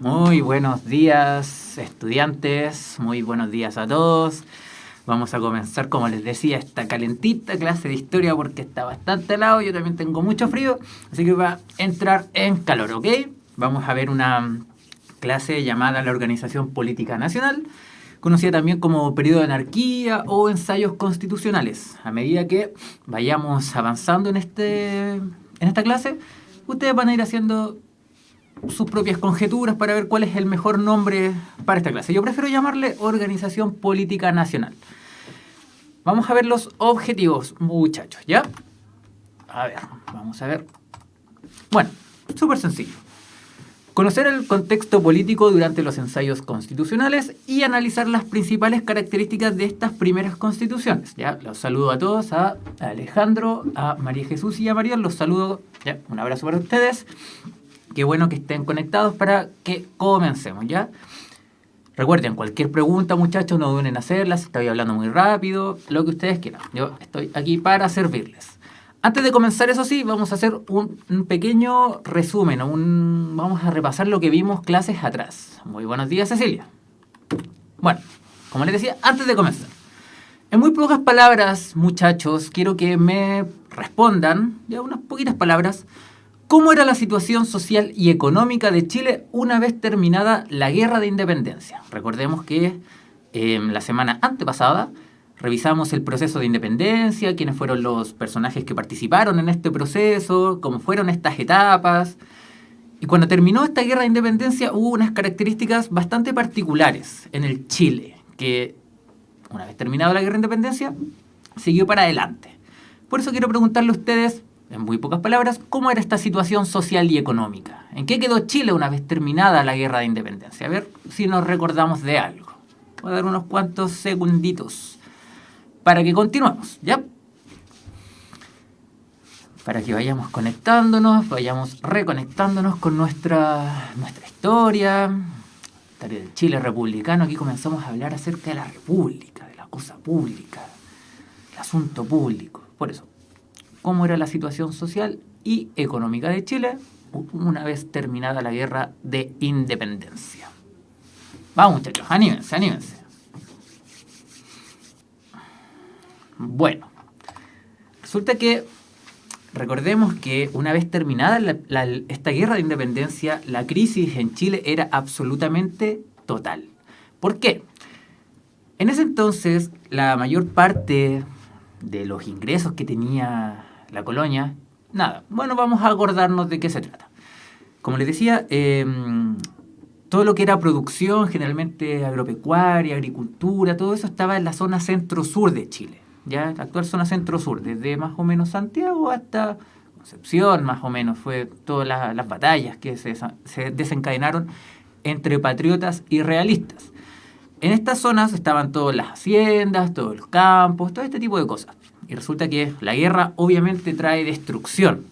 Muy buenos días, estudiantes, muy buenos días a todos. Vamos a comenzar, como les decía, esta calentita clase de historia porque está bastante helado, yo también tengo mucho frío, así que va a entrar en calor, ¿ok? Vamos a ver una clase llamada la Organización Política Nacional, conocida también como periodo de anarquía o ensayos constitucionales. A medida que vayamos avanzando en esta clase, ustedes van a ir haciendo sus propias conjeturas para ver cuál es el mejor nombre para esta clase. Yo prefiero llamarle Organización Política Nacional. Vamos a ver los objetivos, muchachos, ¿ya? A ver, vamos a ver. Bueno, súper sencillo. Conocer el contexto político durante los ensayos constitucionales y analizar las principales características de estas primeras constituciones. ¿Ya? Los saludo a todos, a Alejandro, a María Jesús y a María. Los saludo, ¿ya? Un abrazo para ustedes. Qué bueno que estén conectados para que comencemos, ¿ya? Recuerden, cualquier pregunta, muchachos, no duden en hacerlas. Estoy hablando muy rápido, lo que ustedes quieran. Yo estoy aquí para servirles. Antes de comenzar, eso sí, vamos a hacer un pequeño resumen. Vamos a repasar lo que vimos clases atrás. Muy buenos días, Cecilia. Bueno, como les decía, antes de comenzar. En muy pocas palabras, muchachos, quiero que me respondan, ya unas poquitas palabras, ¿cómo era la situación social y económica de Chile una vez terminada la Guerra de Independencia? Recordemos que la semana antepasada revisamos el proceso de independencia, quiénes fueron los personajes que participaron en este proceso, cómo fueron estas etapas. Y cuando terminó esta Guerra de Independencia hubo unas características bastante particulares en el Chile, que una vez terminada la Guerra de Independencia siguió para adelante. Por eso quiero preguntarle a ustedes, en muy pocas palabras, ¿cómo era esta situación social y económica? ¿En qué quedó Chile una vez terminada la Guerra de Independencia? A ver si nos recordamos de algo. Voy a dar unos cuantos segunditos para que continuemos, ¿ya? Para que vayamos conectándonos, vayamos reconectándonos con nuestra historia. Historia del Chile republicano. Aquí comenzamos a hablar acerca de la república, de la cosa pública, el asunto público. Por eso, ¿cómo era la situación social y económica de Chile una vez terminada la Guerra de Independencia? Vamos, muchachos, anímense, anímense. Bueno, resulta que recordemos que una vez terminada esta Guerra de Independencia, la crisis en Chile era absolutamente total. ¿Por qué? En ese entonces, la mayor parte de los ingresos que tenía la colonia, nada. Bueno, vamos a acordarnos de qué se trata. Como les decía, todo lo que era producción, generalmente agropecuaria, agricultura, todo eso estaba en la zona centro-sur de Chile. ¿Ya? La actual zona centro-sur, desde más o menos Santiago hasta Concepción, más o menos, fue todas las batallas que se desencadenaron entre patriotas y realistas. En estas zonas estaban todas las haciendas, todos los campos, todo este tipo de cosas. Y resulta que la guerra obviamente trae destrucción.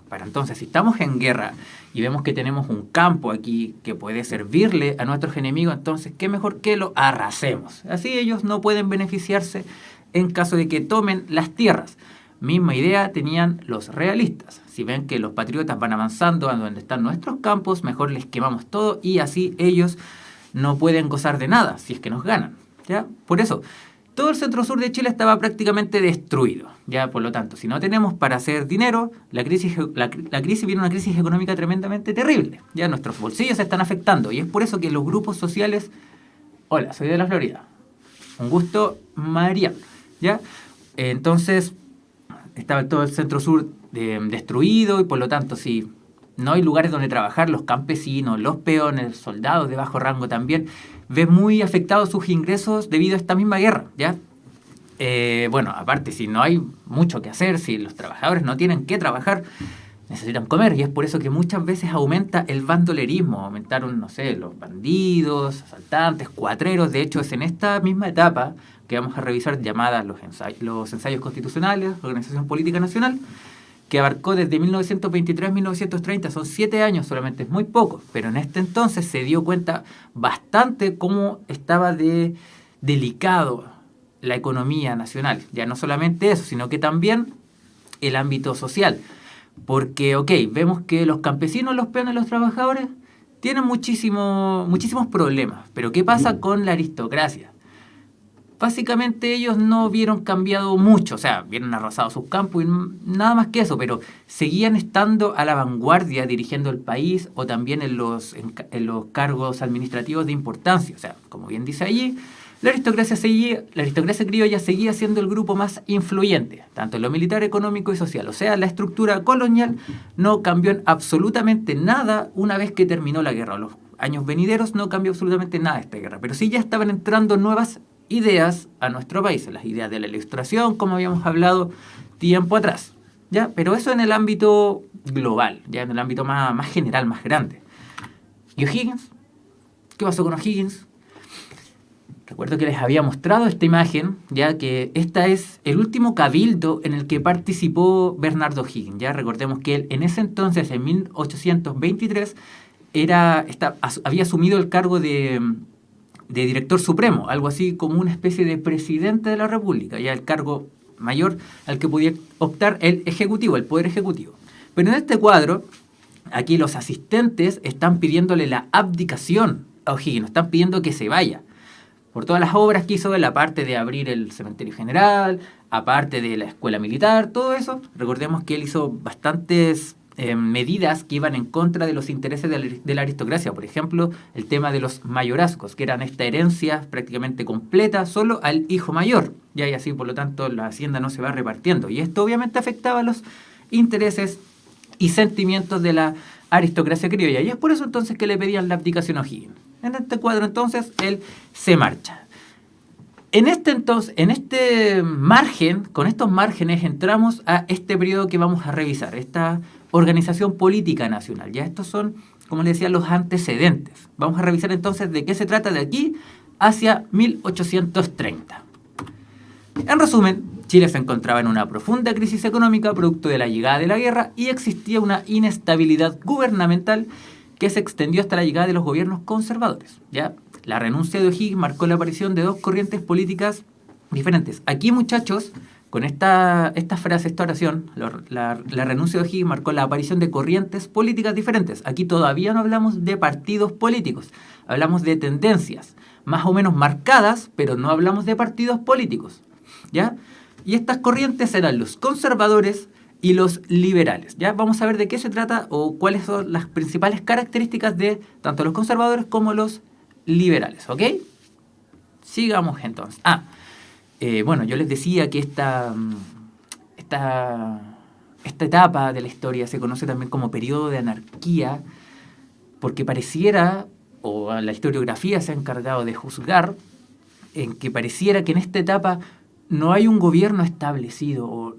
Para entonces, si estamos en guerra y vemos que tenemos un campo aquí que puede servirle a nuestros enemigos, entonces, ¿qué mejor que lo arrasemos? Así ellos no pueden beneficiarse en caso de que tomen las tierras. Misma idea tenían los realistas. Si ven que los patriotas van avanzando a donde están nuestros campos, mejor les quemamos todo y así ellos no pueden gozar de nada si es que nos ganan. ¿Ya? Por eso, todo el centro-sur de Chile estaba prácticamente destruido. ¿Ya? Por lo tanto, si no tenemos para hacer dinero, la crisis viene una crisis económica tremendamente terrible. ¿Ya? Nuestros bolsillos se están afectando y es por eso que los grupos sociales... Hola, soy de la Florida. Un gusto, María. ¿Ya? Entonces, estaba todo el centro-sur destruido y por lo tanto, si no hay lugares donde trabajar, los campesinos, los peones, soldados de bajo rango también, ven muy afectados sus ingresos debido a esta misma guerra, ¿ya? Bueno, aparte, si no hay mucho que hacer, si los trabajadores no tienen que trabajar, necesitan comer y es por eso que muchas veces aumenta el bandolerismo, aumentaron, no sé, los bandidos, asaltantes, cuatreros. De hecho, es en esta misma etapa que vamos a revisar llamadas los ensayos constitucionales, Organización Política Nacional, que abarcó desde 1923 a 1930, son 7 años solamente, es muy poco, pero en este entonces se dio cuenta bastante cómo estaba delicado la economía nacional, ya no solamente eso, sino que también el ámbito social. Porque, ok, vemos que los campesinos, los peones, los trabajadores tienen muchísimos problemas. Pero ¿qué pasa con la aristocracia? Básicamente ellos no vieron cambiado mucho, o sea, vieron arrasado sus campos y nada más que eso, pero seguían estando a la vanguardia dirigiendo el país o también en los cargos administrativos de importancia. O sea, como bien dice allí, la aristocracia criolla seguía siendo el grupo más influyente, tanto en lo militar, económico y social. O sea, la estructura colonial no cambió en absolutamente nada una vez que terminó la guerra. Los años venideros no cambió absolutamente nada de esta guerra, pero sí ya estaban entrando nuevas ideas a nuestro país, las ideas de la ilustración, como habíamos hablado tiempo atrás, ¿ya? Pero eso en el ámbito global, ya en el ámbito más general, más grande. ¿Y O'Higgins? ¿Qué pasó con O'Higgins? Recuerdo que les había mostrado esta imagen, ya que esta es el último cabildo en el que participó Bernardo O'Higgins. Ya recordemos que él en ese entonces, en 1823, había asumido el cargo de director supremo, algo así como una especie de presidente de la República, ya el cargo mayor al que podía optar el ejecutivo, el poder ejecutivo. Pero en este cuadro, aquí los asistentes están pidiéndole la abdicación a O'Higgins, están pidiendo que se vaya. Por todas las obras que hizo, la parte de abrir el cementerio general, aparte de la escuela militar, todo eso. Recordemos que él hizo bastantes medidas que iban en contra de los intereses de la aristocracia. Por ejemplo, el tema de los mayorazgos, que eran esta herencia prácticamente completa solo al hijo mayor. Y así, por lo tanto, la hacienda no se va repartiendo. Y esto obviamente afectaba los intereses y sentimientos de la aristocracia criolla. Y es por eso entonces que le pedían la abdicación a O'Higgins. En este cuadro entonces él se marcha. En este margen, con estos márgenes entramos a este periodo que vamos a revisar, esta organización política nacional. Ya estos son, como les decía, los antecedentes. Vamos a revisar entonces de qué se trata de aquí hacia 1830. En resumen, Chile se encontraba en una profunda crisis económica producto de la llegada de la guerra y existía una inestabilidad gubernamental que se extendió hasta la llegada de los gobiernos conservadores. ¿Ya? La renuncia de O'Higgins marcó la aparición de dos corrientes políticas diferentes. Aquí, muchachos, con esta frase, esta oración, la renuncia de O'Higgins marcó la aparición de corrientes políticas diferentes. Aquí todavía no hablamos de partidos políticos, hablamos de tendencias más o menos marcadas, pero no hablamos de partidos políticos. ¿Ya? Y estas corrientes eran los conservadores y los liberales. ¿Ya? Vamos a ver de qué se trata o cuáles son las principales características de tanto los conservadores como los liberales. ¿Ok? Sigamos entonces. Bueno, yo les decía que esta etapa de la historia se conoce también como periodo de anarquía, porque pareciera, o la historiografía se ha encargado de juzgar, en que pareciera que en esta etapa no hay un gobierno establecido, o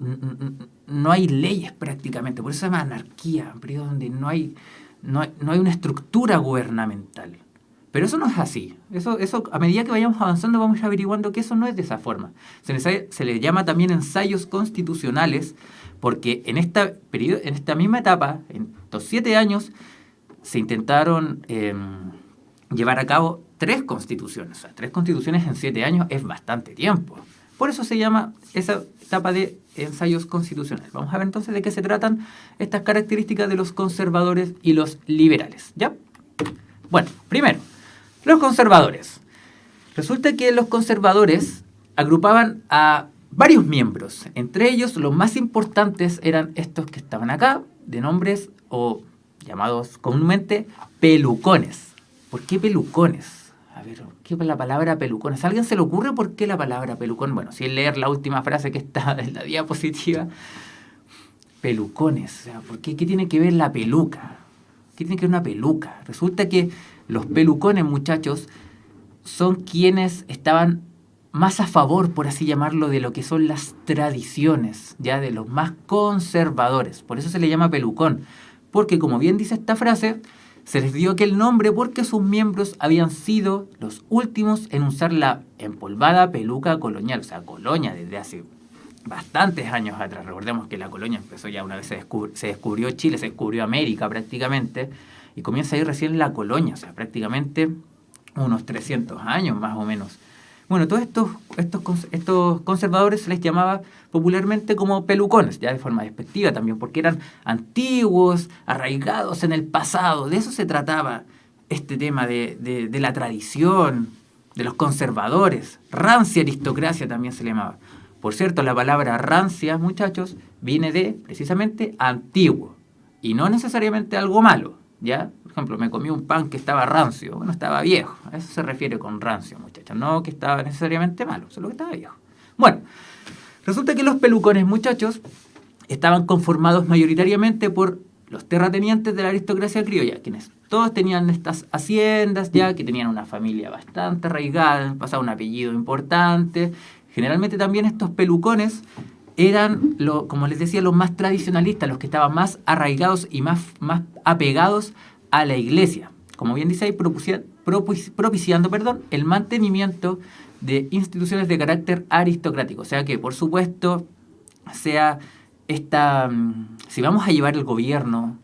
no hay leyes prácticamente, por eso se llama anarquía, un periodo donde no hay una estructura gubernamental. Pero eso no es así. Eso a medida que vayamos avanzando vamos averiguando que eso no es de esa forma. Se le llama también ensayos constitucionales porque en esta misma etapa, en estos 7 años, se intentaron llevar a cabo 3 constituciones. O sea, 3 constituciones en 7 años es bastante tiempo. Por eso se llama esa etapa de ensayos constitucionales. Vamos a ver entonces de qué se tratan estas características de los conservadores y los liberales. ¿Ya? Bueno, primero, los conservadores. Resulta que los conservadores agrupaban a varios miembros. Entre ellos, los más importantes eran estos que estaban acá, de nombres o llamados comúnmente pelucones. ¿Por qué pelucones? A ver, ¿qué es la palabra pelucones? ¿A alguien se le ocurre por qué la palabra pelucón? Bueno, sin leer la última frase que está en la diapositiva. Pelucones. O sea, ¿por qué? ¿Qué tiene que ver la peluca? ¿Qué tiene que ver una peluca? Resulta que los pelucones, muchachos, son quienes estaban más a favor, por así llamarlo, de lo que son las tradiciones, ya de los más conservadores. Por eso se le llama pelucón. Porque, como bien dice esta frase, se les dio aquel nombre porque sus miembros habían sido los últimos en usar la empolvada peluca colonial. O sea, colonia desde hace bastantes años atrás. Recordemos que la colonia empezó ya una vez se descubrió Chile, se descubrió América prácticamente, y comienza ahí recién la colonia, o sea, prácticamente unos 300 años más o menos. Bueno, todos estos conservadores se les llamaba popularmente como pelucones, ya de forma despectiva también, porque eran antiguos, arraigados en el pasado, de eso se trataba este tema de la tradición, de los conservadores. Rancia aristocracia también se le llamaba. Por cierto, la palabra rancia, muchachos, viene de, precisamente, antiguo. Y no necesariamente algo malo, ¿ya? Por ejemplo, me comí un pan que estaba rancio. Bueno, estaba viejo. A eso se refiere con rancio, muchachos. No que estaba necesariamente malo, solo que estaba viejo. Bueno, resulta que los pelucones, muchachos, estaban conformados mayoritariamente por los terratenientes de la aristocracia criolla, quienes todos tenían estas haciendas ya, que tenían una familia bastante arraigada, pasaba un apellido importante. Generalmente también estos pelucones eran, como les decía, los más tradicionalistas, los que estaban más arraigados y más apegados a la iglesia. Como bien dice ahí, propiciando el mantenimiento de instituciones de carácter aristocrático. O sea que, por supuesto, si vamos a llevar el gobierno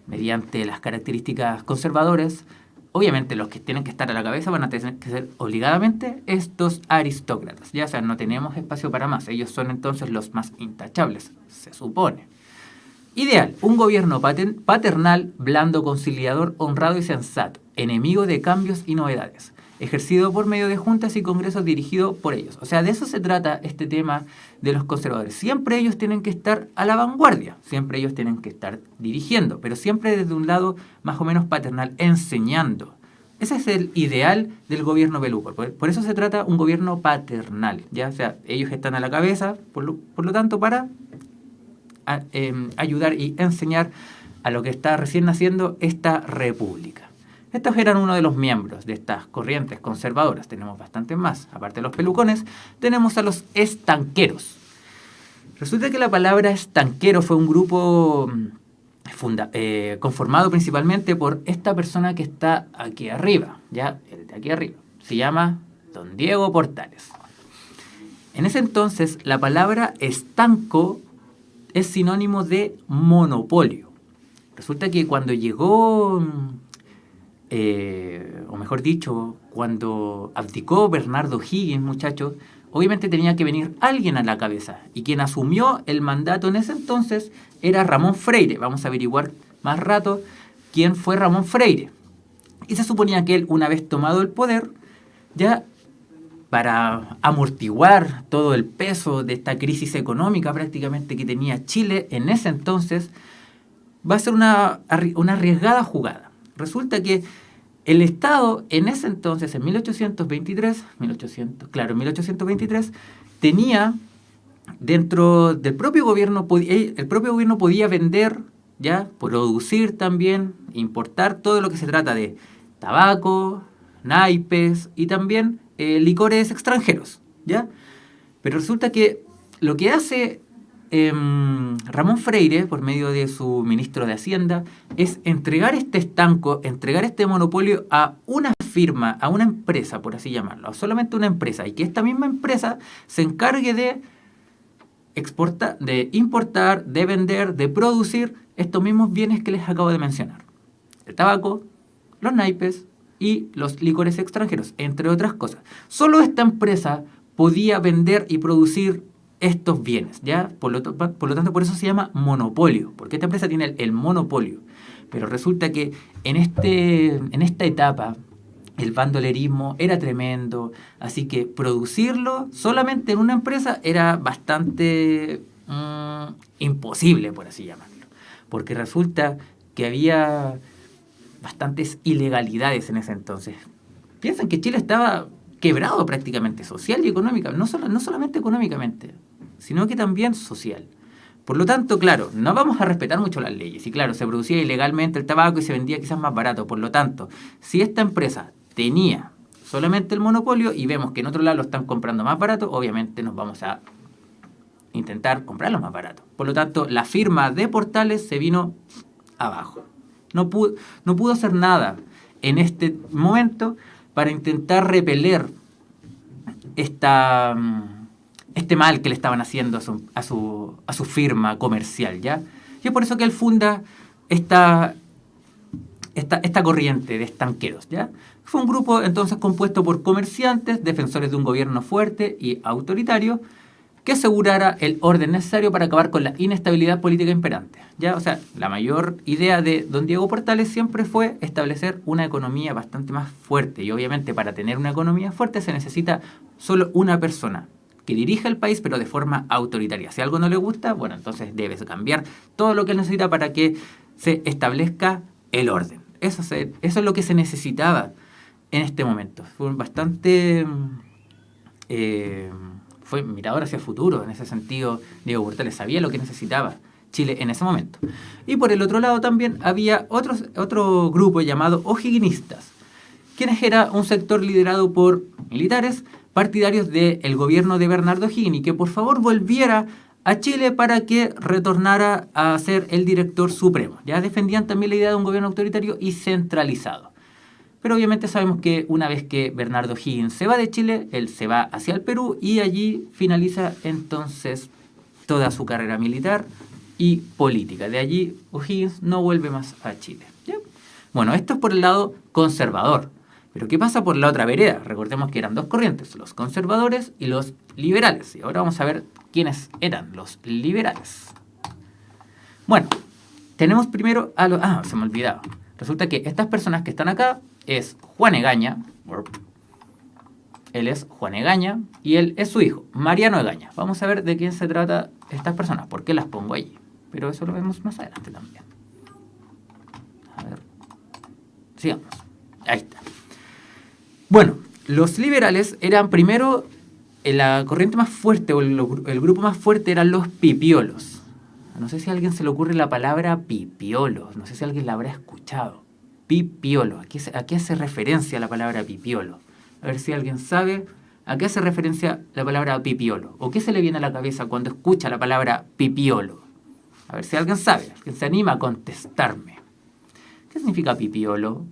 mediante las características conservadoras, obviamente los que tienen que estar a la cabeza van a tener que ser obligadamente estos aristócratas. Ya, o sea, no tenemos espacio para más. Ellos son entonces los más intachables, se supone. Ideal, un gobierno paternal, blando, conciliador, honrado y sensato, enemigo de cambios y novedades, ejercido por medio de juntas y congresos dirigidos por ellos. O sea, de eso se trata este tema de los conservadores. Siempre ellos tienen que estar a la vanguardia, siempre ellos tienen que estar dirigiendo, pero siempre desde un lado más o menos paternal, enseñando. Ese es el ideal del gobierno peluco. Por eso se trata un gobierno paternal, ¿ya? O sea, ellos están a la cabeza, por lo tanto, para ayudar y enseñar a lo que está recién naciendo esta república. Estos eran uno de los miembros de estas corrientes conservadoras. Tenemos bastantes más. Aparte de los pelucones, tenemos a los estanqueros. Resulta que la palabra estanquero fue un grupo conformado principalmente por esta persona que está aquí arriba, ya, el de aquí arriba. Se llama Don Diego Portales. En ese entonces, la palabra estanco es sinónimo de monopolio. Resulta que cuando llegó... o mejor dicho, cuando abdicó Bernardo Higgins, muchachos, obviamente tenía que venir alguien a la cabeza. Y quien asumió el mandato en ese entonces era Ramón Freire. Vamos a averiguar más rato quién fue Ramón Freire. Y se suponía que él, una vez tomado el poder, ya para amortiguar todo el peso de esta crisis económica prácticamente que tenía Chile en ese entonces, va a ser una arriesgada jugada. Resulta que el Estado en ese entonces, en 1823, tenía dentro del propio gobierno, el propio gobierno podía vender, ya, producir también, importar todo lo que se trata de tabaco, naipes y también licores extranjeros, ¿ya? Pero resulta que lo que hace Ramón Freire, por medio de su ministro de Hacienda, es entregar este estanco, entregar este monopolio a una firma, a una empresa, por así llamarlo, a solamente una empresa, y que esta misma empresa se encargue de exportar, de importar, de vender, de producir estos mismos bienes que les acabo de mencionar: el tabaco, los naipes y los licores extranjeros, entre otras cosas. Solo esta empresa podía vender y producir estos bienes, ¿ya? Por lo tanto, por eso se llama monopolio, porque esta empresa tiene el monopolio. Pero resulta que en esta etapa el bandolerismo era tremendo, así que producirlo solamente en una empresa era bastante imposible, por así llamarlo, porque resulta que había bastantes ilegalidades en ese entonces. Piensan que Chile estaba quebrado prácticamente, social y económica, no solamente económicamente, sino que también social. Por lo tanto, claro, no vamos a respetar mucho las leyes. Y claro, se producía ilegalmente el tabaco y se vendía quizás más barato. Por lo tanto, si esta empresa tenía solamente el monopolio y vemos que en otro lado lo están comprando más barato, obviamente nos vamos a intentar comprarlo más barato. Por lo tanto, la firma de Portales se vino abajo. No pudo hacer nada en este momento para intentar repeler este mal que le estaban haciendo a su firma comercial, ¿ya? Y es por eso que él funda esta corriente de estanqueros, ¿ya? Fue un grupo entonces compuesto por comerciantes, defensores de un gobierno fuerte y autoritario, que asegurara el orden necesario para acabar con la inestabilidad política imperante. ¿Ya? O sea, la mayor idea de don Diego Portales siempre fue establecer una economía bastante más fuerte. Y obviamente para tener una economía fuerte se necesita solo una persona que dirija el país, pero de forma autoritaria. Si algo no le gusta, bueno, entonces debes cambiar todo lo que necesita para que se establezca el orden. Eso es lo que se necesitaba en este momento. Fue bastante... fue mirador hacia el futuro. En ese sentido, Diego Portales sabía lo que necesitaba Chile en ese momento. Y por el otro lado también había otro grupo llamado O'Higginistas, quienes era un sector liderado por militares partidarios del gobierno de Bernardo O'Higgins, y que por favor volviera a Chile para que retornara a ser el director supremo. Ya defendían también la idea de un gobierno autoritario y centralizado. Pero obviamente sabemos que una vez que Bernardo O'Higgins se va de Chile, él se va hacia el Perú y allí finaliza entonces toda su carrera militar y política. De allí O'Higgins no vuelve más a Chile. ¿Ya? Bueno, esto es por el lado conservador. Pero ¿qué pasa por la otra vereda? Recordemos que eran dos corrientes, los conservadores y los liberales. Y ahora vamos a ver quiénes eran los liberales. Bueno, tenemos primero a los... se me olvidaba. Resulta que estas personas que están acá es Juan Egaña. Él es Juan Egaña y él es su hijo, Mariano Egaña. Vamos a ver de quién se trata estas personas, por qué las pongo allí. Pero eso lo vemos más adelante también. A ver. Sigamos. Ahí está. Bueno, los liberales eran primero, la corriente más fuerte o el grupo más fuerte eran los pipiolos. No sé si a alguien se le ocurre la palabra pipiolos, no sé si alguien la habrá escuchado. Pipiolo, ¿a qué hace referencia la palabra pipiolo? A ver si alguien sabe a qué hace referencia la palabra pipiolo. ¿O qué se le viene a la cabeza cuando escucha la palabra pipiolo? A ver si alguien sabe, alguien se anima a contestarme. ¿Qué significa pipiolo?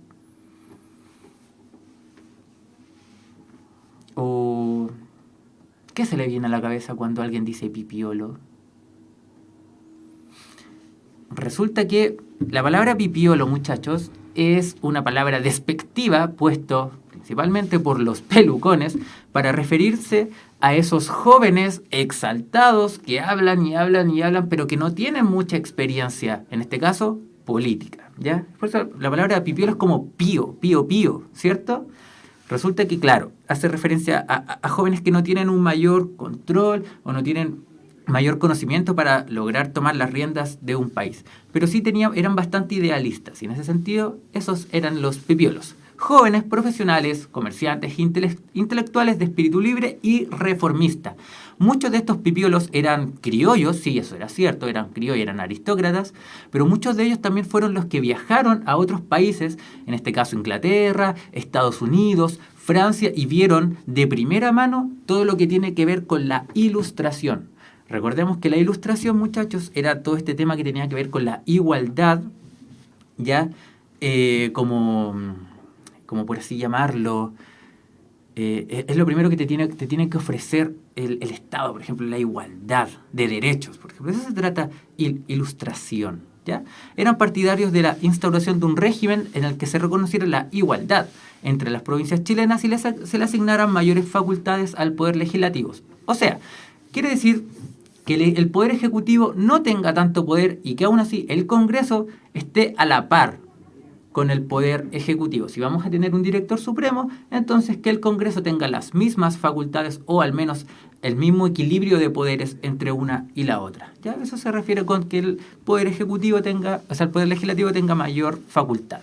¿O qué se le viene a la cabeza cuando alguien dice pipiolo? Resulta que la palabra pipiolo, muchachos, es una palabra despectiva puesto principalmente por los pelucones para referirse a esos jóvenes exaltados que hablan y hablan y hablan, pero que no tienen mucha experiencia, en este caso, política, ¿ya? Por eso la palabra pipiolo es como pío, ¿cierto? Resulta que, claro, hace referencia a jóvenes que no tienen un mayor control o no tienen mayor conocimiento para lograr tomar las riendas de un país. Pero sí eran bastante idealistas y en ese sentido esos eran los pipiolos. Jóvenes, profesionales, comerciantes, intelectuales de espíritu libre y reformista. Muchos de estos pipiolos eran criollos, sí, eso era cierto, eran criollos, eran aristócratas, pero muchos de ellos también fueron los que viajaron a otros países, en este caso Inglaterra, Estados Unidos, Francia, y vieron de primera mano todo lo que tiene que ver con la ilustración. Recordemos que la ilustración, muchachos, era todo este tema que tenía que ver con la igualdad, ya como por así llamarlo, es lo primero que te tiene que ofrecer el Estado, por ejemplo, la igualdad de derechos, por ejemplo. De eso se trata ilustración, ¿ya? Eran partidarios de la instauración de un régimen en el que se reconociera la igualdad entre las provincias chilenas y se le asignaran mayores facultades al poder legislativo. O sea, quiere decir que el Poder Ejecutivo no tenga tanto poder y que aún así el Congreso esté a la par con el Poder Ejecutivo. Si vamos a tener un director supremo, entonces que el Congreso tenga las mismas facultades o al menos el mismo equilibrio de poderes entre una y la otra. ¿Ya? Eso se refiere con que el Poder Ejecutivo tenga, o sea, el Poder Legislativo tenga mayor facultad.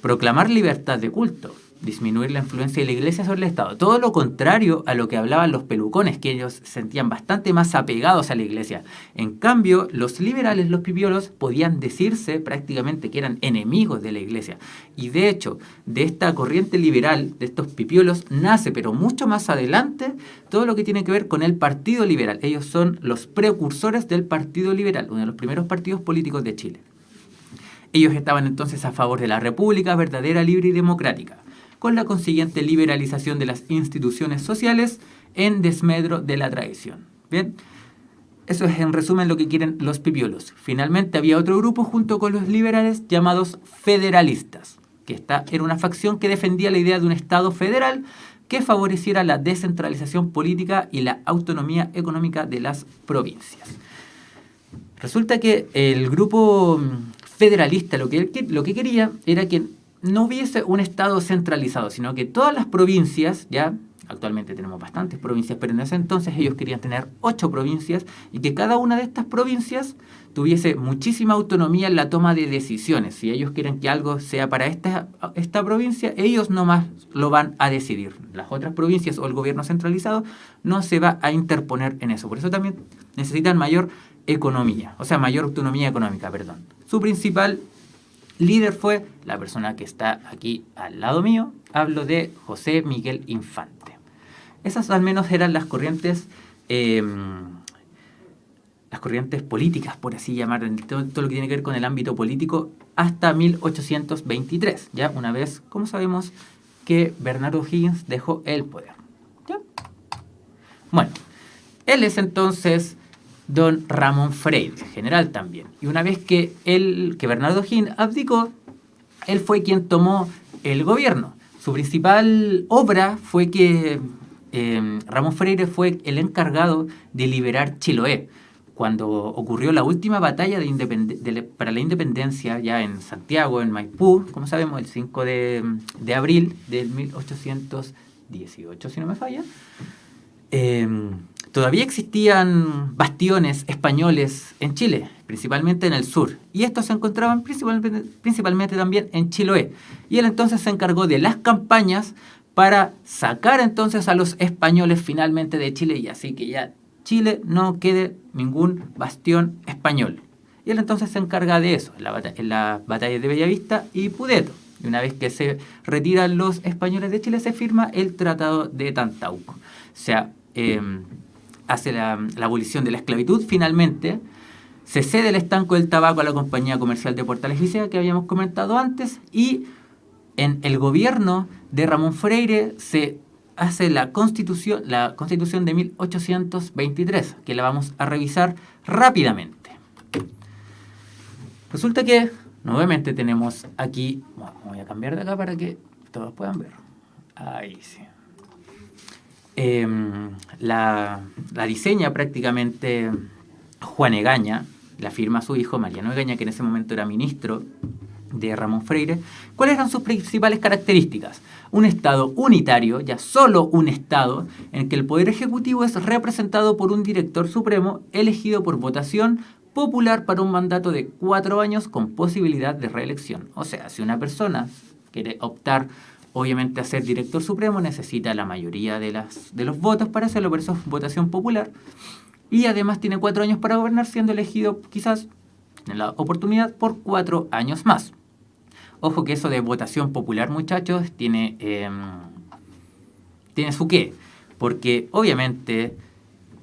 Proclamar libertad de culto, disminuir la influencia de la Iglesia sobre el Estado. Todo lo contrario a lo que hablaban los pelucones, que ellos se sentían bastante más apegados a la Iglesia. En cambio, los liberales, los pipiolos, podían decirse prácticamente que eran enemigos de la Iglesia. Y de hecho, de esta corriente liberal, de estos pipiolos, nace, pero mucho más adelante, todo lo que tiene que ver con el Partido Liberal. Ellos son los precursores del Partido Liberal, uno de los primeros partidos políticos de Chile. Ellos estaban entonces a favor de la República verdadera, libre y democrática, con la consiguiente liberalización de las instituciones sociales en desmedro de la tradición. Bien, eso es en resumen lo que quieren los pipiolos. Finalmente había otro grupo junto con los liberales llamados federalistas, que esta era una facción que defendía la idea de un Estado federal que favoreciera la descentralización política y la autonomía económica de las provincias. Resulta que el grupo federalista lo que quería era que no hubiese un Estado centralizado, sino que todas las provincias, ya actualmente tenemos bastantes provincias, pero en ese entonces ellos querían tener 8 provincias y que cada una de estas provincias tuviese muchísima autonomía en la toma de decisiones. Si ellos quieren que algo sea para esta provincia, ellos nomás lo van a decidir. Las otras provincias o el gobierno centralizado no se va a interponer en eso. Por eso también necesitan mayor mayor autonomía económica, perdón. Su principal líder fue la persona que está aquí al lado mío. Hablo de José Miguel Infante. Esas al menos eran las corrientes políticas, por así llamar, todo lo que tiene que ver con el ámbito político hasta 1823, ya una vez, como sabemos, que Bernardo O'Higgins dejó el poder. ¿Ya? Bueno, él es entonces don Ramón Freire, general también. Y una vez que Bernardo O'Higgins abdicó, él fue quien tomó el gobierno. Su principal obra fue que Ramón Freire fue el encargado de liberar Chiloé. Cuando ocurrió la última batalla para la independencia, ya en Santiago, en Maipú, como sabemos, el 5 de abril de 1818, si no me falla, todavía existían bastiones españoles en Chile, principalmente en el sur, y estos se encontraban principalmente también en Chiloé. Y él entonces se encargó de las campañas para sacar entonces a los españoles finalmente de Chile, y así que ya Chile no quede ningún bastión español. Y él entonces se encarga de eso, en la batalla de Bellavista y Pudeto. Y una vez que se retiran los españoles de Chile, se firma el Tratado de Tantauco. O sea, hace la abolición de la esclavitud finalmente, se cede el estanco del tabaco a la Compañía Comercial de Portales Licea, que habíamos comentado antes, y en el gobierno de Ramón Freire se hace la constitución de 1823, que la vamos a revisar rápidamente. Resulta que nuevamente tenemos aquí, voy a cambiar de acá para que todos puedan ver. Ahí sí. La diseña prácticamente Juan Egaña, la firma su hijo Mariano Egaña, que en ese momento era ministro de Ramón Freire. ¿Cuáles eran sus principales características? Un Estado unitario, ya solo un Estado, en que el Poder Ejecutivo es representado por un director supremo elegido por votación popular para un mandato de 4 años con posibilidad de reelección. O sea, si una persona quiere optar, obviamente, a ser director supremo, necesita la mayoría de los votos para hacerlo, por eso es votación popular. Y además tiene 4 años para gobernar, siendo elegido quizás en la oportunidad por 4 años más. Ojo que eso de votación popular, muchachos, tiene su qué. Porque obviamente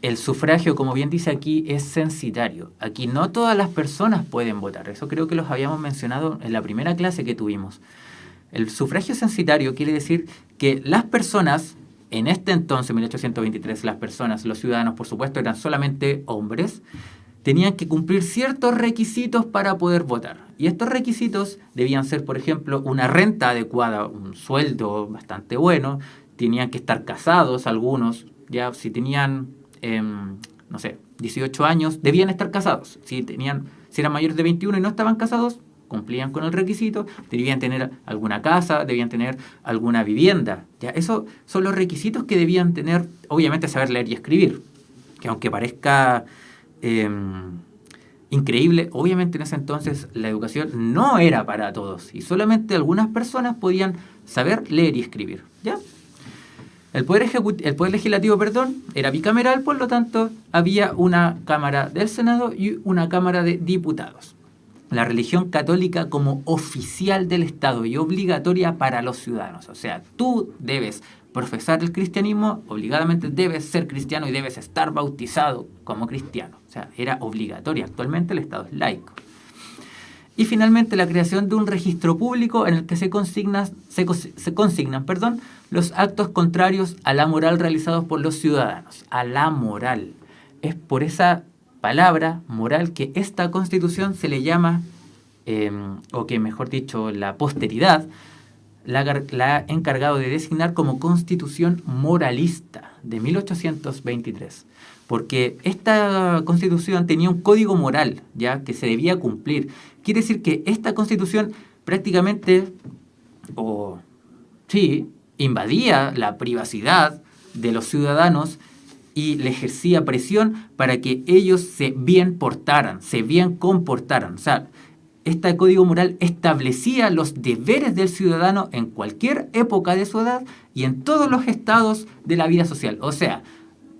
el sufragio, como bien dice aquí, es censitario. Aquí no todas las personas pueden votar. Eso creo que los habíamos mencionado en la primera clase que tuvimos. El sufragio censitario quiere decir que las personas, en este entonces, 1823, los ciudadanos, por supuesto, eran solamente hombres, tenían que cumplir ciertos requisitos para poder votar. Y estos requisitos debían ser, por ejemplo, una renta adecuada, un sueldo bastante bueno, tenían que estar casados algunos, ya si tenían, 18 años, debían estar casados. Si eran mayores de 21 y no estaban casados, cumplían con el requisito, debían tener alguna casa, debían tener alguna vivienda. ¿Ya? Esos son los requisitos que debían tener, obviamente saber leer y escribir, que aunque parezca increíble, obviamente en ese entonces la educación no era para todos y solamente algunas personas podían saber leer y escribir. ¿Ya? El poder legislativo, era bicameral, por lo tanto había una Cámara del Senado y una Cámara de Diputados. La religión católica como oficial del Estado y obligatoria para los ciudadanos. O sea, tú debes profesar el cristianismo, obligadamente debes ser cristiano y debes estar bautizado como cristiano. O sea, era obligatoria. Actualmente el Estado es laico. Y finalmente la creación de un registro público en el que se consignan los actos contrarios a la moral realizados por los ciudadanos. A la moral. Es por esa palabra moral que esta Constitución se le llama, o que mejor dicho, la posteridad, la ha encargado de designar como Constitución moralista de 1823, porque esta Constitución tenía un código moral, ya, que se debía cumplir. Quiere decir que esta Constitución prácticamente, invadía la privacidad de los ciudadanos y le ejercía presión para que ellos se bien portaran, se bien comportaran. O sea, este código moral establecía los deberes del ciudadano en cualquier época de su edad y en todos los estados de la vida social. O sea,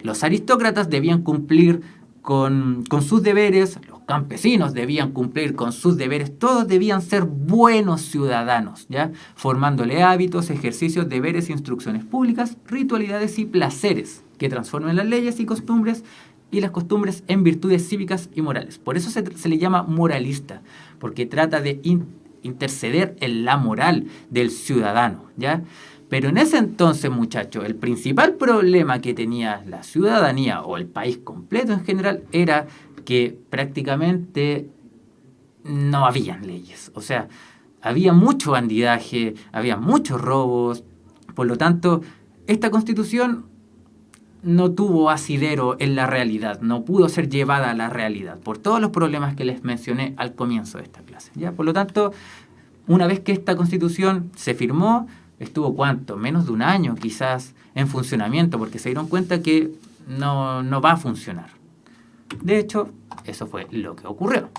los aristócratas debían cumplir con sus deberes, los campesinos debían cumplir con sus deberes, todos debían ser buenos ciudadanos, ¿ya? Formándole hábitos, ejercicios, deberes, instrucciones públicas, ritualidades y placeres que transformen las leyes y las costumbres en virtudes cívicas y morales. Por eso se le llama moralista, porque trata de interceder en la moral del ciudadano, ¿ya? Pero en ese entonces, muchachos, el principal problema que tenía la ciudadanía o el país completo en general era que prácticamente no habían leyes. O sea, había mucho bandidaje, había muchos robos. Por lo tanto, esta Constitución no tuvo asidero en la realidad, no pudo ser llevada a la realidad por todos los problemas que les mencioné al comienzo de esta clase, ¿ya? Por lo tanto, una vez que esta Constitución se firmó, estuvo ¿cuánto? Menos de un año quizás en funcionamiento, porque se dieron cuenta que no va a funcionar. De hecho, eso fue lo que ocurrió.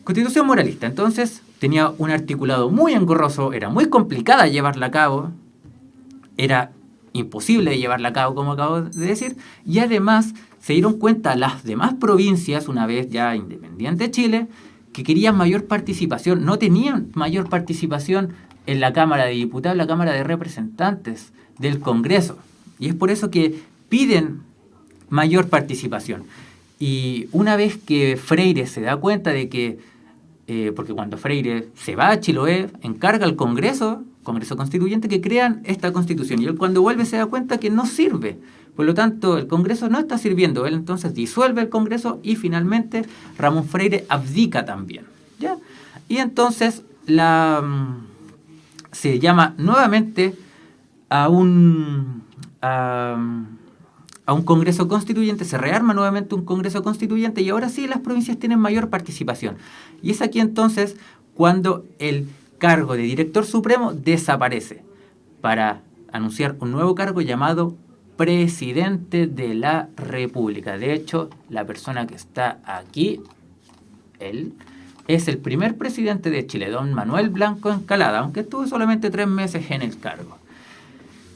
Constitución moralista, entonces, tenía un articulado muy engorroso, era muy complicada llevarla a cabo, era imposible de llevarla a cabo, como acabo de decir, y además se dieron cuenta las demás provincias, una vez ya independiente Chile, que querían mayor participación, no tenían mayor participación en la Cámara de Diputados, en la Cámara de Representantes del Congreso. Y es por eso que piden mayor participación. Y una vez que Freire se da cuenta de que, porque cuando Freire se va a Chiloé, encarga al Congreso Constituyente, que crean esta Constitución. Y él cuando vuelve se da cuenta que no sirve. Por lo tanto, el Congreso no está sirviendo. Él entonces disuelve el Congreso y finalmente Ramón Freire abdica también, ¿ya? Y entonces se llama nuevamente a un Congreso Constituyente, se rearma nuevamente un Congreso Constituyente y ahora sí las provincias tienen mayor participación. Y es aquí entonces cuando el cargo de director supremo desaparece para anunciar un nuevo cargo llamado Presidente de la República. De hecho, la persona que está aquí, él es el primer presidente de Chile, don Manuel Blanco Encalada, aunque estuvo solamente 3 meses en el cargo.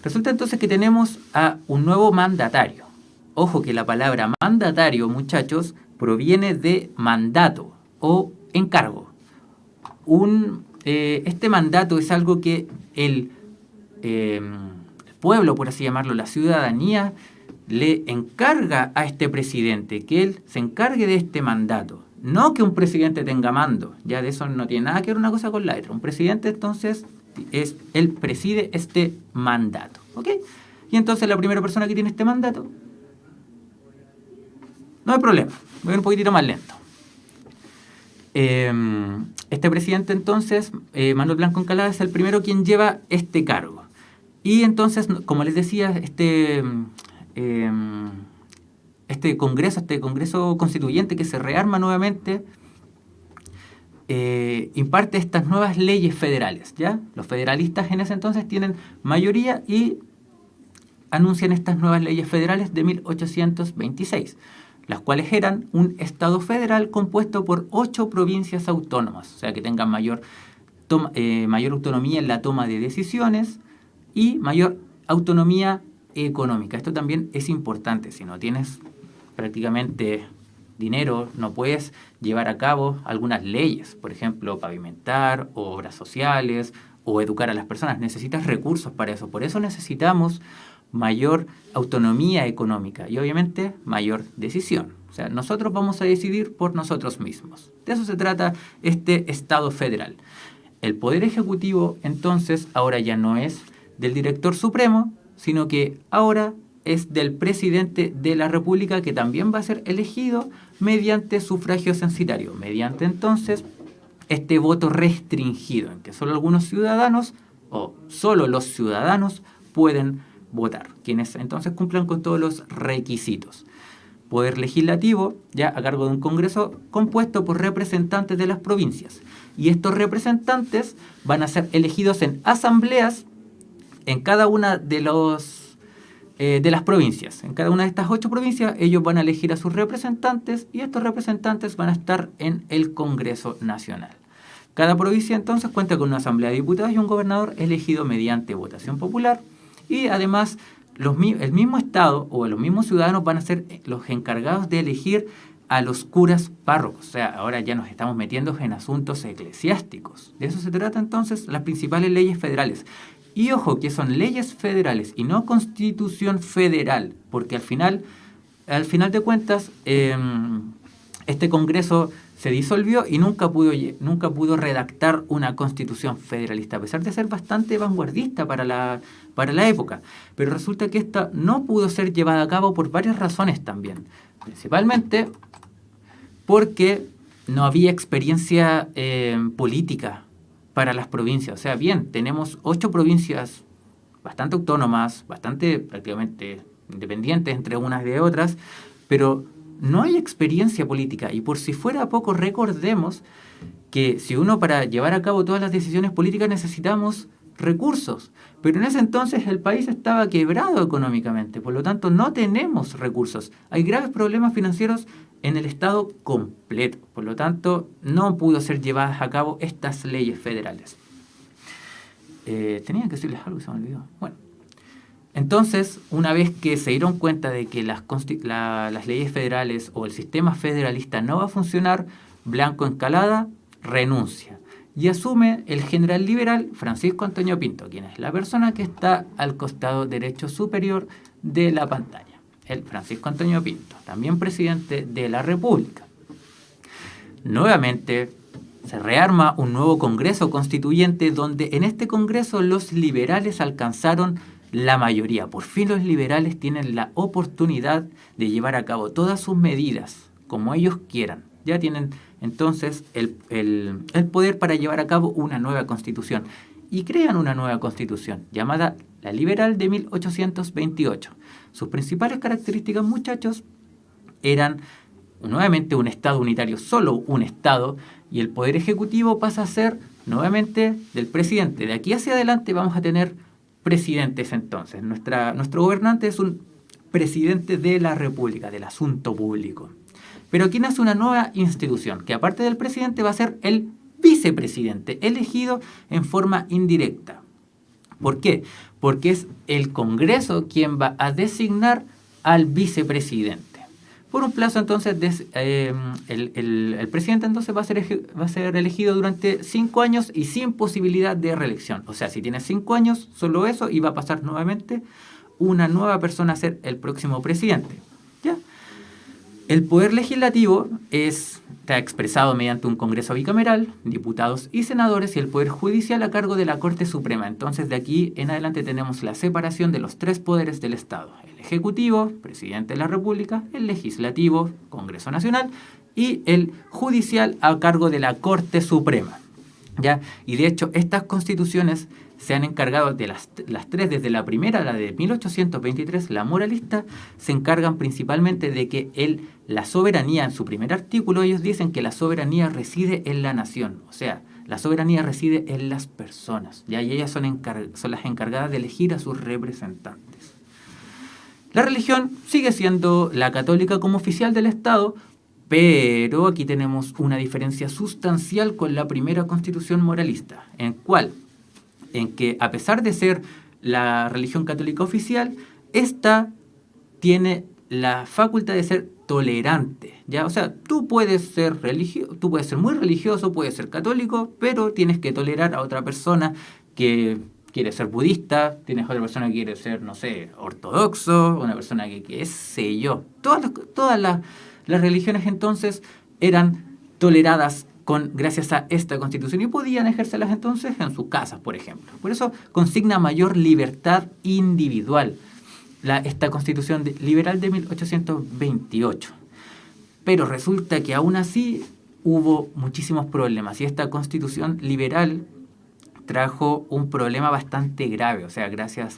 Resulta entonces que tenemos a un nuevo mandatario. Ojo que la palabra mandatario, muchachos, proviene de mandato o encargo. Este mandato es algo que el pueblo, por así llamarlo, la ciudadanía, le encarga a este presidente, que él se encargue de este mandato. No que un presidente tenga mando, ya de eso no tiene nada que ver una cosa con la otra. Un presidente entonces, él preside este mandato, ¿ok? Y entonces la primera persona que tiene este mandato, no hay problema, voy un poquitito más lento. Este presidente entonces, Manuel Blanco Encalada, es el primero quien lleva este cargo. Y entonces, como les decía, este Congreso Constituyente que se rearma nuevamente, imparte estas nuevas leyes federales, ¿ya? Los federalistas en ese entonces tienen mayoría y anuncian estas nuevas leyes federales de 1826, las cuales eran un Estado federal compuesto por 8 provincias autónomas, o sea, que tengan mayor autonomía en la toma de decisiones y mayor autonomía económica. Esto también es importante. Si no tienes prácticamente dinero, no puedes llevar a cabo algunas leyes, por ejemplo, pavimentar, o obras sociales, o educar a las personas. Necesitas recursos para eso. Por eso necesitamos mayor autonomía económica y obviamente mayor decisión. O sea, nosotros vamos a decidir por nosotros mismos. De eso se trata este Estado federal. El Poder Ejecutivo, entonces, ahora ya no es del Director Supremo, sino que ahora es del Presidente de la República, que también va a ser elegido mediante sufragio censitario, mediante entonces este voto restringido, en que solo algunos ciudadanos o solo los ciudadanos pueden votar, quienes entonces cumplan con todos los requisitos. Poder legislativo, ya a cargo de un Congreso compuesto por representantes de las provincias. Y estos representantes van a ser elegidos en asambleas en cada una de las provincias. En cada una de estas 8 provincias ellos van a elegir a sus representantes y estos representantes van a estar en el Congreso Nacional. Cada provincia entonces cuenta con una asamblea de diputados y un gobernador elegido mediante votación popular, y además el mismo Estado o los mismos ciudadanos van a ser los encargados de elegir a los curas párrocos. O sea, ahora ya nos estamos metiendo en asuntos eclesiásticos. De eso se trata entonces las principales leyes federales. Y ojo, que son leyes federales y no constitución federal, porque al final de cuentas, este Congreso se disolvió y nunca pudo redactar una constitución federalista, a pesar de ser bastante vanguardista para la época. Pero resulta que esta no pudo ser llevada a cabo por varias razones también. Principalmente porque no había experiencia política para las provincias. O sea, bien, tenemos 8 provincias bastante autónomas, bastante prácticamente independientes entre unas de otras, pero no hay experiencia política. Y por si fuera poco, recordemos que si uno para llevar a cabo todas las decisiones políticas necesitamos recursos, pero en ese entonces el país estaba quebrado económicamente, por lo tanto no tenemos recursos. Hay graves problemas financieros en el Estado completo, por lo tanto no pudo ser llevadas a cabo estas leyes federales. Tenía que decirles algo, se me olvidó. Bueno, entonces, una vez que se dieron cuenta de que las leyes federales o el sistema federalista no va a funcionar, Blanco Encalada renuncia y asume el general liberal Francisco Antonio Pinto, quien es la persona que está al costado derecho superior de la pantalla. El Francisco Antonio Pinto, también presidente de la República. Nuevamente se rearma un nuevo Congreso Constituyente, donde en este Congreso los liberales alcanzaron la mayoría. Por fin los liberales tienen la oportunidad de llevar a cabo todas sus medidas como ellos quieran. Ya tienen entonces el poder para llevar a cabo una nueva constitución. Y crean una nueva constitución llamada la Liberal de 1828. Sus principales características, muchachos, eran nuevamente un Estado unitario, solo un Estado, y el poder ejecutivo pasa a ser nuevamente del presidente. De aquí hacia adelante vamos a tener presidentes entonces. Nuestro gobernante es un presidente de la República, del asunto público. Pero ¿quién hace una nueva institución? Que aparte del presidente va a ser el vicepresidente, elegido en forma indirecta. ¿Por qué? Porque es el Congreso quien va a designar al vicepresidente. Por un plazo entonces, el presidente entonces va a ser elegido durante 5 años y sin posibilidad de reelección. O sea, si tiene 5 años, solo eso, y va a pasar nuevamente una nueva persona a ser el próximo presidente. ¿Ya? El poder legislativo está expresado mediante un Congreso bicameral, diputados y senadores, y el poder judicial a cargo de la Corte Suprema. Entonces, de aquí en adelante tenemos la separación de los 3 poderes del Estado: el Ejecutivo, Presidente de la República; el Legislativo, Congreso Nacional; y el Judicial a cargo de la Corte Suprema. ¿Ya? Y de hecho, estas constituciones se han encargado de las 3, desde la primera, la de 1823, la moralista, se encargan principalmente de que la soberanía, en su primer artículo, ellos dicen que la soberanía reside en la nación, o sea, la soberanía reside en las personas, ¿ya? Y ellas son las encargadas de elegir a sus representantes. La religión sigue siendo la católica como oficial del Estado, pero aquí tenemos una diferencia sustancial con la primera constitución moralista, en que a pesar de ser la religión católica oficial, esta tiene la facultad de ser tolerante, ¿ya? O sea, tú puedes ser muy religioso, puedes ser católico, pero tienes que tolerar a otra persona que quiere ser budista, tienes otra persona que quiere ser, no sé, ortodoxo, una persona que qué sé yo. Todas las religiones entonces eran toleradas gracias a esta constitución, y podían ejercerlas entonces en sus casas, por ejemplo. Por eso consigna mayor libertad individual esta constitución liberal de 1828. Pero resulta que aún así hubo muchísimos problemas. Y esta constitución liberal trajo un problema bastante grave. O sea, gracias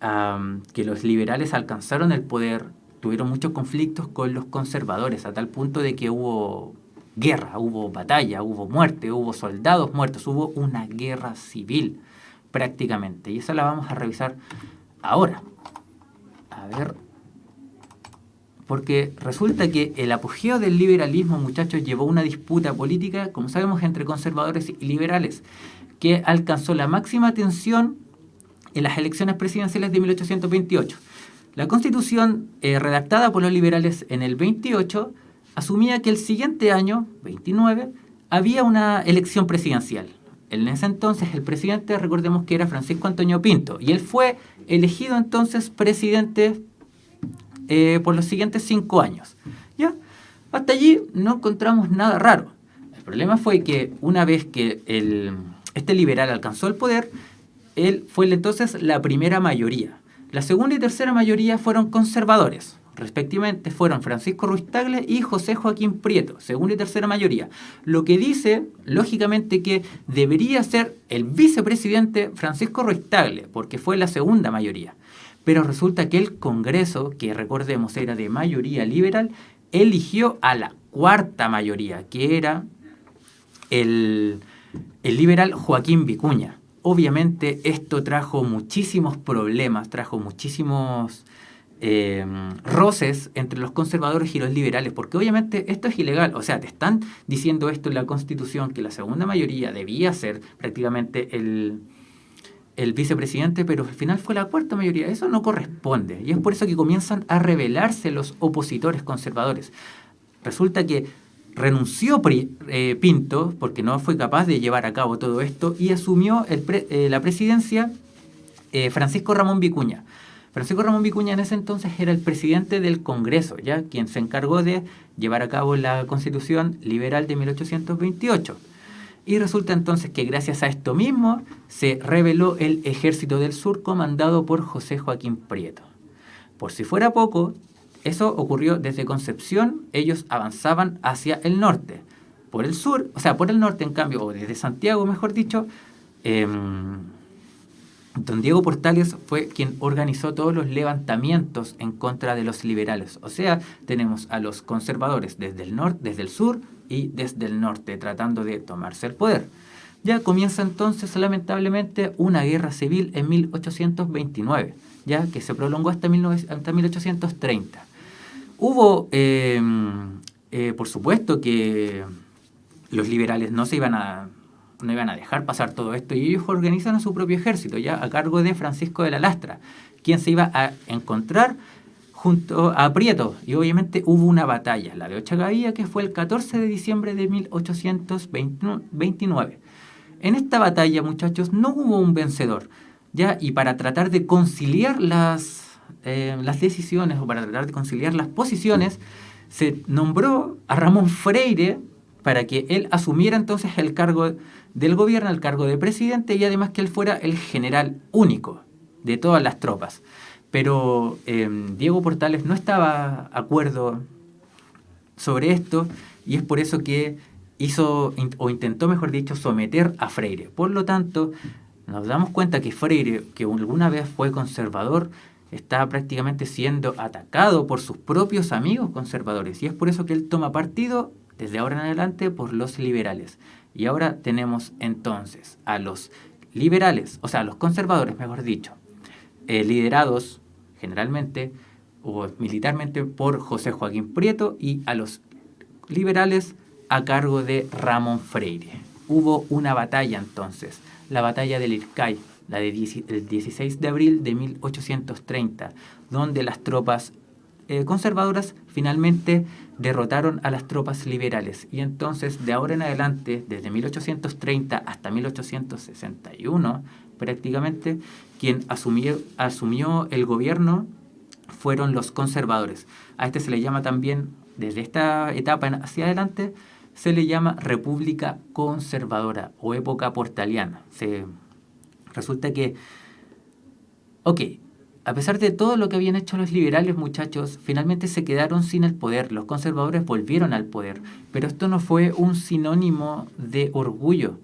a que los liberales alcanzaron el poder, tuvieron muchos conflictos con los conservadores, a tal punto de que hubo guerra, hubo batalla, hubo muerte, hubo soldados muertos, hubo una guerra civil prácticamente. Y esa la vamos a revisar ahora. A ver, porque resulta que el apogeo del liberalismo, muchachos, llevó una disputa política, como sabemos, entre conservadores y liberales, que alcanzó la máxima tensión en las elecciones presidenciales de 1828. La Constitución, redactada por los liberales en el 28, asumía que el siguiente año, 29, había una elección presidencial. En ese entonces el presidente, recordemos que era Francisco Antonio Pinto, y él fue elegido entonces presidente por los siguientes 5 años. ¿Ya? Hasta allí no encontramos nada raro. El problema fue que una vez que este liberal alcanzó el poder, él fue entonces la primera mayoría. La segunda y tercera mayoría fueron conservadores. Respectivamente fueron Francisco Ruiz Tagle y José Joaquín Prieto, segunda y tercera mayoría. Lo que dice, lógicamente, que debería ser el vicepresidente Francisco Ruiz Tagle, porque fue la segunda mayoría. Pero resulta que el Congreso, que recordemos era de mayoría liberal, eligió a la cuarta mayoría, que era el liberal Joaquín Vicuña. Obviamente esto trajo muchísimos problemas, trajo muchísimos roces entre los conservadores y los liberales, porque obviamente esto es ilegal. O sea, te están diciendo esto en la Constitución, que la segunda mayoría debía ser prácticamente el vicepresidente, pero al final fue la cuarta mayoría. Eso no corresponde, y es por eso que comienzan a rebelarse los opositores conservadores. Resulta que renunció Pinto, porque no fue capaz de llevar a cabo todo esto, y asumió la presidencia Francisco Ramón Vicuña. Francisco Ramón Vicuña en ese entonces era el presidente del Congreso, ¿ya? Quien se encargó de llevar a cabo la Constitución Liberal de 1828. Y resulta entonces que gracias a esto mismo se rebeló el Ejército del Sur comandado por José Joaquín Prieto. Por si fuera poco, eso ocurrió desde Concepción, ellos avanzaban hacia el norte. Por el sur, o sea, por el norte en cambio, o desde Santiago mejor dicho, don Diego Portales fue quien organizó todos los levantamientos en contra de los liberales. O sea, tenemos a los conservadores desde el norte, desde el sur y desde el norte, tratando de tomarse el poder. Ya comienza entonces, lamentablemente, una guerra civil en 1829, ya que se prolongó hasta 1830. Hubo, por supuesto, que los liberales no iban a dejar pasar todo esto, y ellos organizan a su propio ejército, ya a cargo de Francisco de la Lastra, quien se iba a encontrar junto a Prieto, y obviamente hubo una batalla, la de Ochagavía, que fue el 14 de diciembre de 1829. En esta batalla, muchachos, no hubo un vencedor, ya, y para tratar de conciliar las decisiones, o para tratar de conciliar las posiciones, se nombró a Ramón Freire para que él asumiera entonces el cargo del gobierno, el cargo de presidente, y además que él fuera el general único de todas las tropas. Pero Diego Portales no estaba de acuerdo sobre esto, y es por eso que intentó, mejor dicho, someter a Freire. Por lo tanto, nos damos cuenta que Freire, que alguna vez fue conservador, está prácticamente siendo atacado por sus propios amigos conservadores, y es por eso que él toma partido desde ahora en adelante por los liberales. Y ahora tenemos entonces a los liberales, o sea, a los conservadores, mejor dicho, liderados generalmente o militarmente por José Joaquín Prieto, y a los liberales a cargo de Ramón Freire. Hubo una batalla entonces, la batalla del Ircay, la del 16 de abril de 1830, donde las tropas conservadoras finalmente derrotaron a las tropas liberales. Y entonces, de ahora en adelante, desde 1830 hasta 1861, prácticamente, quien asumió el gobierno fueron los conservadores. A este se le llama también, desde esta etapa hacia adelante, se le llama República Conservadora o época portaliana. Resulta que, a pesar de todo lo que habían hecho los liberales, muchachos, finalmente se quedaron sin el poder. Los conservadores volvieron al poder. Pero esto no fue un sinónimo de orgullo,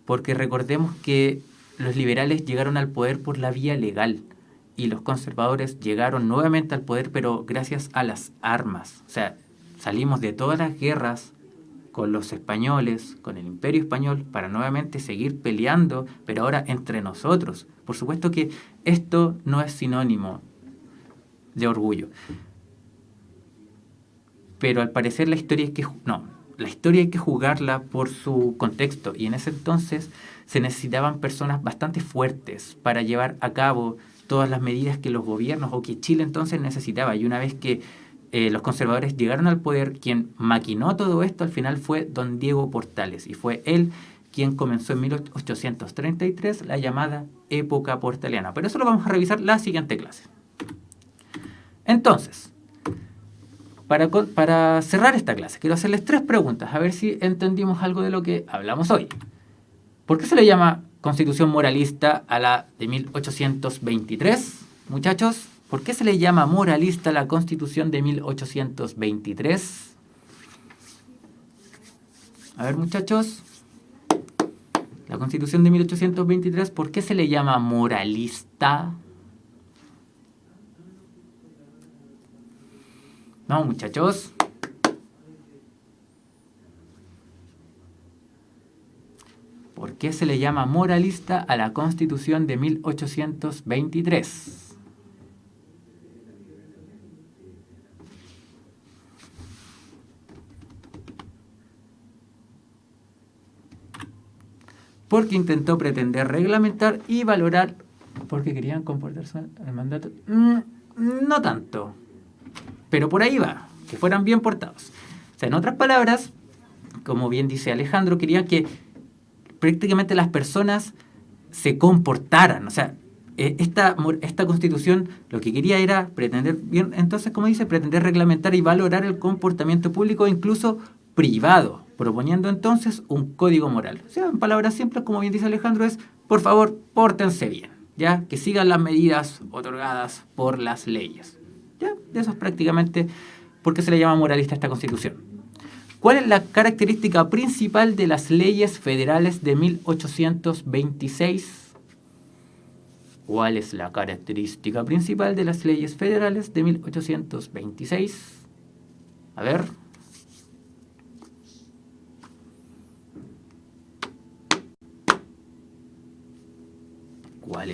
porque recordemos que los liberales llegaron al poder por la vía legal y los conservadores llegaron nuevamente al poder, pero gracias a las armas. O sea, salimos de todas las guerras con los españoles, con el Imperio Español, para nuevamente seguir peleando, pero ahora entre nosotros. Por supuesto que esto no es sinónimo de orgullo. Pero al parecer la historia hay que jugarla por su contexto, y en ese entonces se necesitaban personas bastante fuertes para llevar a cabo todas las medidas que los gobiernos o que Chile entonces necesitaba. Y una vez que los conservadores llegaron al poder, quien maquinó todo esto al final fue don Diego Portales, y fue él quien comenzó en 1833 la llamada época portaliana. Pero eso lo vamos a revisar la siguiente clase. Entonces, para cerrar esta clase, quiero hacerles 3 preguntas, a ver si entendimos algo de lo que hablamos hoy. ¿Por qué se le llama Constitución moralista a la de 1823, muchachos? ¿Por qué se le llama moralista a la Constitución de 1823? A ver, muchachos. La Constitución de 1823, ¿por qué se le llama moralista? No, muchachos. ¿Por qué se le llama moralista a la Constitución de 1823? Porque intentó pretender reglamentar y valorar, porque querían comportarse el mandato. No tanto, pero por ahí va, que fueran bien portados. O sea, en otras palabras, como bien dice Alejandro, querían que prácticamente las personas se comportaran. O sea, esta Constitución lo que quería era pretender, bien, entonces, como dice, pretender reglamentar y valorar el comportamiento público, incluso privado, proponiendo entonces un código moral. O sea, en palabras simples, como bien dice Alejandro, es, por favor, pórtense bien, ¿ya? Que sigan las medidas otorgadas por las leyes. ¿Ya? Eso es prácticamente por qué se le llama moralista a esta Constitución. ¿Cuál es la característica principal de las leyes federales de 1826? ¿Cuál es la característica principal de las leyes federales de 1826? A ver. ¿Cuál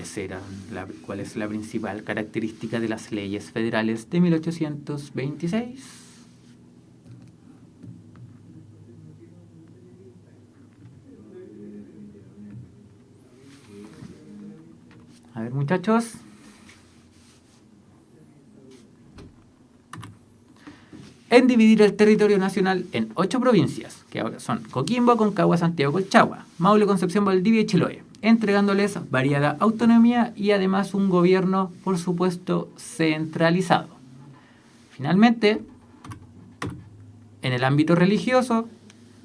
es la principal característica de las leyes federales de 1826? A ver, muchachos. En dividir el territorio nacional en 8 provincias, que ahora son Coquimbo, Concagua, Santiago, Colchagua, Maule, Concepción, Valdivia y Chiloé, entregándoles variada autonomía y además un gobierno, por supuesto, centralizado. Finalmente, en el ámbito religioso,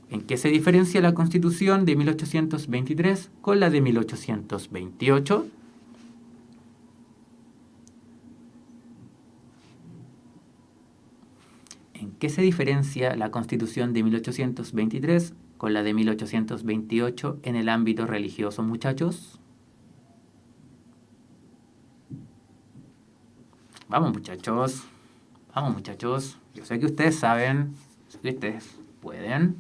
¿en qué se diferencia la Constitución de 1823 con la de 1828? ¿En qué se diferencia la Constitución de 1823 con la de 1828 en el ámbito religioso, muchachos? Vamos, muchachos. Vamos, muchachos. Yo sé que ustedes saben, sé que ustedes pueden.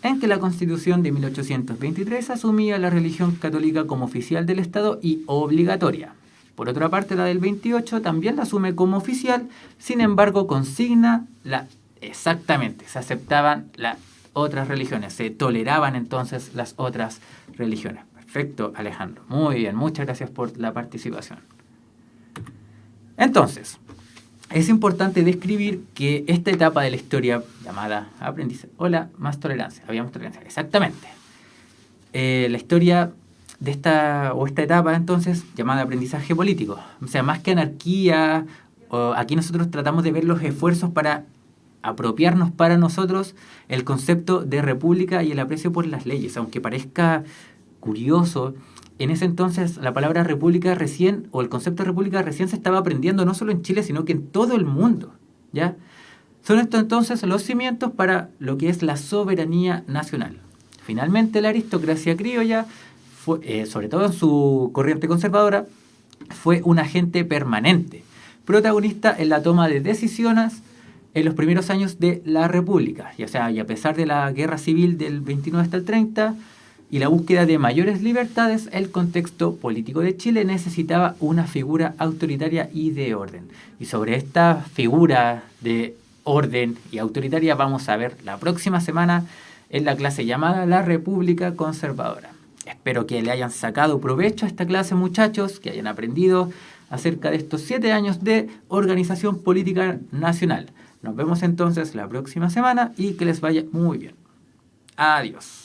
En que la Constitución de 1823 asumía la religión católica como oficial del Estado y obligatoria. Por otra parte, la del 28 también la asume como oficial, sin embargo consigna exactamente, se aceptaban las otras religiones, se toleraban entonces las otras religiones. Perfecto, Alejandro. Muy bien, muchas gracias por la participación. Entonces, es importante describir que esta etapa de la historia llamada aprendizaje, más tolerancia, habíamos tolerancia, exactamente. La historia de esta etapa entonces llamada aprendizaje político, o sea, más que anarquía, aquí nosotros tratamos de ver los esfuerzos para apropiarnos para nosotros el concepto de república y el aprecio por las leyes. Aunque parezca curioso, en ese entonces la palabra república recién, o el concepto de república recién se estaba aprendiendo no solo en Chile, sino que en todo el mundo, ¿ya? Son estos entonces los cimientos para lo que es la soberanía nacional. Finalmente, la aristocracia criolla, sobre todo en su corriente conservadora, fue un agente permanente, protagonista en la toma de decisiones en los primeros años de la República. Y a pesar de la guerra civil del 29 hasta el 30 y la búsqueda de mayores libertades, el contexto político de Chile necesitaba una figura autoritaria y de orden. Y sobre esta figura de orden y autoritaria vamos a ver la próxima semana en la clase llamada La República Conservadora. Espero que le hayan sacado provecho a esta clase, muchachos, que hayan aprendido acerca de estos 7 años de organización política nacional. Nos vemos entonces la próxima semana y que les vaya muy bien. Adiós.